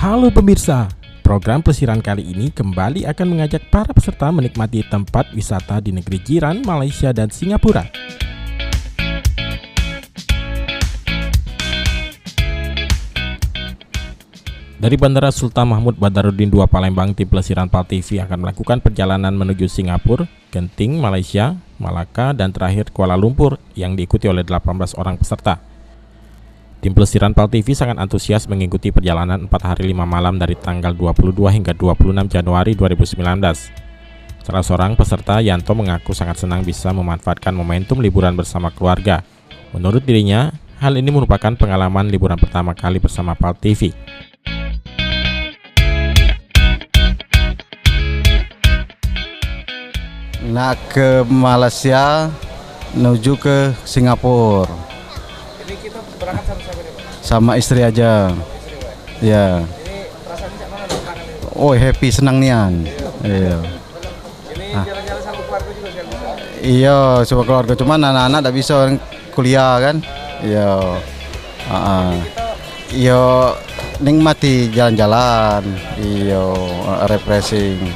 Halo pemirsa, program pelesiran kali ini kembali akan mengajak para peserta menikmati tempat wisata di negeri jiran Malaysia dan Singapura. Dari Bandara Sultan Mahmud Badarudin II Palembang, tim pelesiran PAL TV akan melakukan perjalanan menuju Singapura, Genting, Malaysia, Malaka, dan terakhir Kuala Lumpur yang diikuti oleh 18 orang peserta. Tim pelesiran PAL TV sangat antusias mengikuti perjalanan 4 hari 5 malam dari tanggal 22 hingga 26 Januari 2019. Salah seorang peserta, Yanto, mengaku sangat senang bisa memanfaatkan momentum liburan bersama keluarga. Menurut dirinya, hal ini merupakan pengalaman liburan pertama kali bersama PAL TV. Nak ke Malaysia, menuju ke Singapura. Ini kita berangkat sama siapa nih, Pak? Sama istri aja. Istri, Pak. Ya. Ini perasaannya cak mana nih kangen ini? Oh, happy, senang nian. Iya. Ini jalan-jalan sama keluarga juga sekali bisa. Iya, sama keluarga, cuman anak-anak tak bisa orang kuliah kan. Iya. Iya, nikmati jalan-jalan. Iya, refreshing.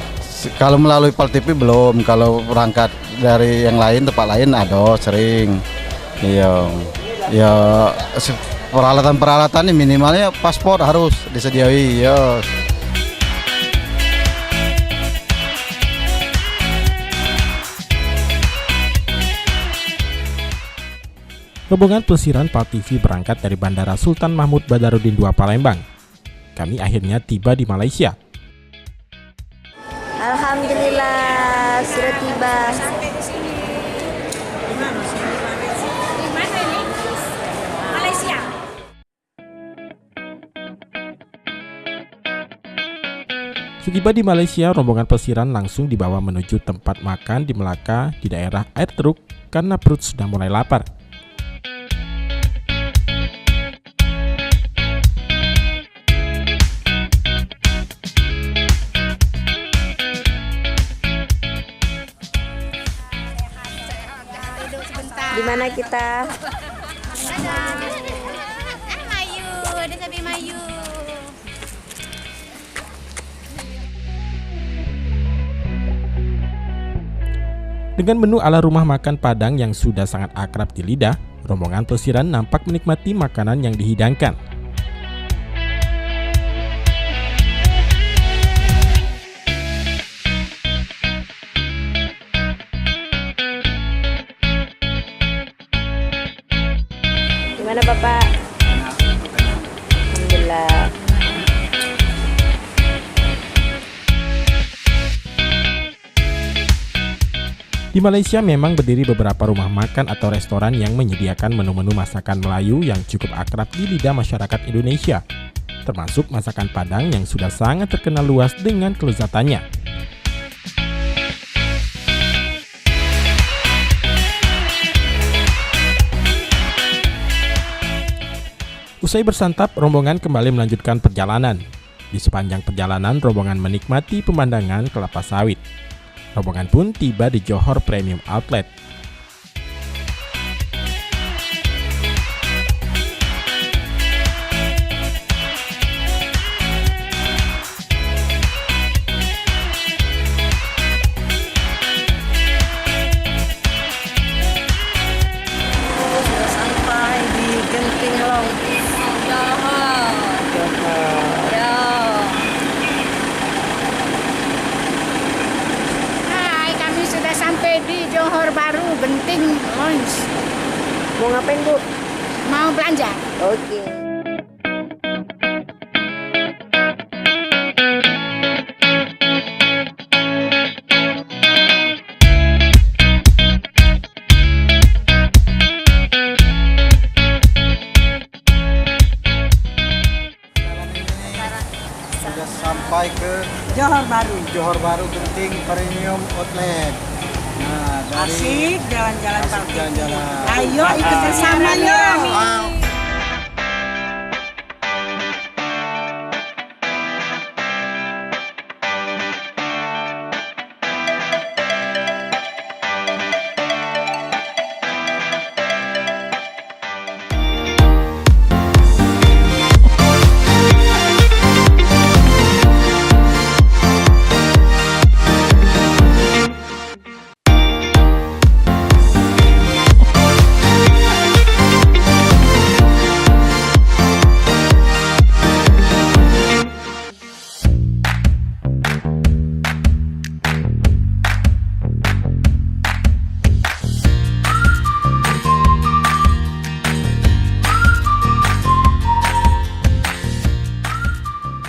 Kalau melalui PAL TV belum, kalau berangkat dari yang lain, tempat lain ada sering. Iya. Ya, peralatan-peralatan ini minimalnya paspor harus disediai. Ya. Rombongan pelesiran PAL TV berangkat dari Bandara Sultan Mahmud Badarudin II Palembang. Kami akhirnya tiba di Malaysia. Alhamdulillah sudah tiba. Di mana ini? Malaysia. Setiba di Malaysia, rombongan pelesiran langsung dibawa menuju tempat makan di Melaka di daerah Air Truk karena perut sudah mulai lapar. Di mana kita? Mayu, ada cabai mayu. Dengan menu ala rumah makan Padang yang sudah sangat akrab di lidah, rombongan pelesiran nampak menikmati makanan yang dihidangkan. Gimana Bapak? Alhamdulillah. Di Malaysia memang berdiri beberapa rumah makan atau restoran yang menyediakan menu-menu masakan Melayu yang cukup akrab di lidah masyarakat Indonesia, termasuk masakan Padang yang sudah sangat terkenal luas dengan kelezatannya. Usai bersantap, rombongan kembali melanjutkan perjalanan. Di sepanjang perjalanan, rombongan menikmati pemandangan kelapa sawit. Rombongan pun tiba di Johor Premium Outlet. Sudah sampai di Genting Long. Johor. Ya. Hai, kami sudah sampai di Johor Baru, Genting Lounge. Mau ngapain Bu? Mau belanja? Oke. Sudah sampai ke Johor Baru. Johor Baru Genting Premium Outlet. Nah, dari Asik jalan-jalan asik Pak. jalan-jalan. Ayo ikut bersamanya.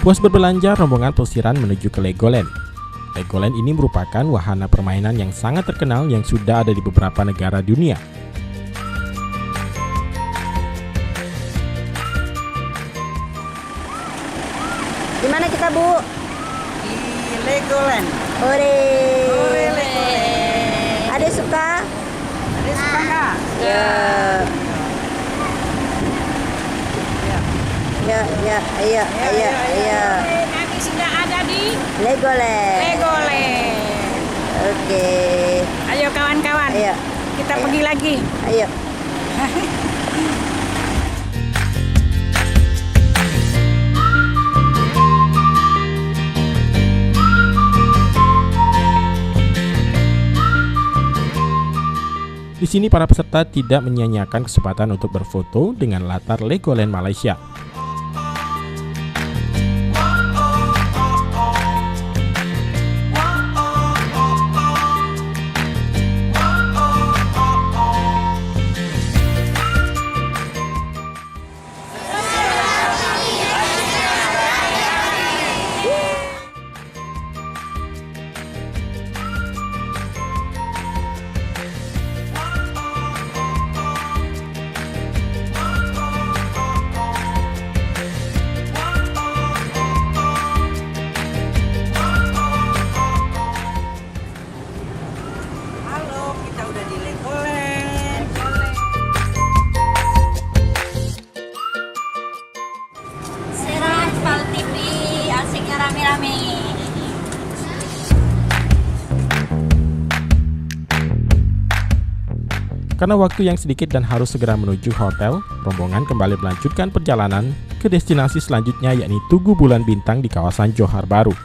Puas berbelanja, rombongan pelesiran menuju ke Legoland. Legoland ini merupakan wahana permainan yang sangat terkenal yang sudah ada di beberapa negara dunia. Di mana kita, Bu? Di Legoland. Ore. Ore Legoland. Ada suka? Ada suka nggak? Ya. Ya, ayo. Kami sudah ada di Legoland. Legoland. Oke. Ayo kawan-kawan, Ayo. kita pergi lagi. Ayo. Di sini para peserta tidak menyia-nyiakan kesempatan untuk berfoto dengan latar Legoland Malaysia. Halo, kita udah di Legoland. Serang Pal TV, asiknya rame-rame. Karena waktu yang sedikit dan harus segera menuju hotel, rombongan kembali melanjutkan perjalanan ke destinasi selanjutnya, yakni Tugu Bulan Bintang di kawasan Johor Bahru.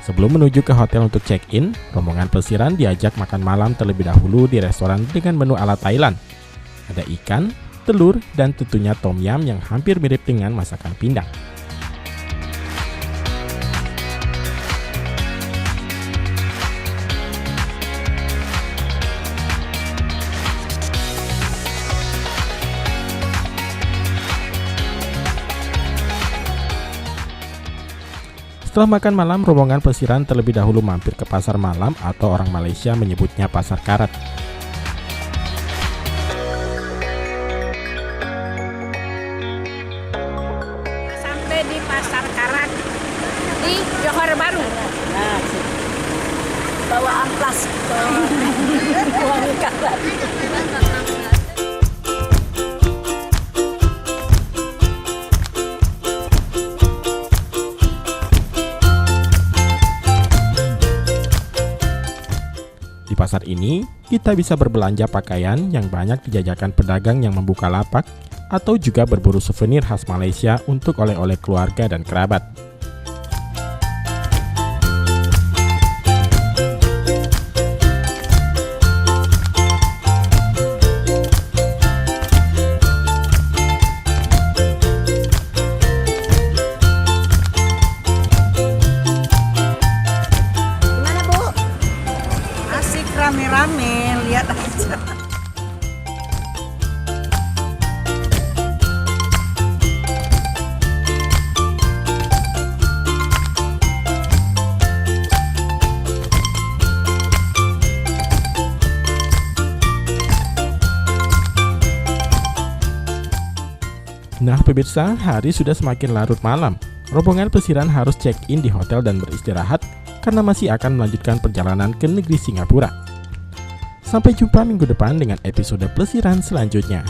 Sebelum menuju ke hotel untuk check-in, rombongan pelesiran diajak makan malam terlebih dahulu di restoran dengan menu ala Thailand. Ada ikan, telur, dan tentunya tom yum yang hampir mirip dengan masakan pindang. Setelah makan malam, rombongan pelesiran terlebih dahulu mampir ke pasar malam atau orang Malaysia menyebutnya pasar karat. Sampai di pasar karat di Johor Bahru. Bawa amplas ke uang karat. Di pasar ini, kita bisa berbelanja pakaian yang banyak dijajakan pedagang yang membuka lapak, atau juga berburu souvenir khas Malaysia untuk oleh-oleh keluarga dan kerabat. Gimana, Bu? Asik rame-rame, lihat aja. Nah pemirsa, hari sudah semakin larut malam. Rombongan pelesiran harus check-in di hotel dan beristirahat karena masih akan melanjutkan perjalanan ke negeri Singapura. Sampai jumpa minggu depan dengan episode pelesiran selanjutnya.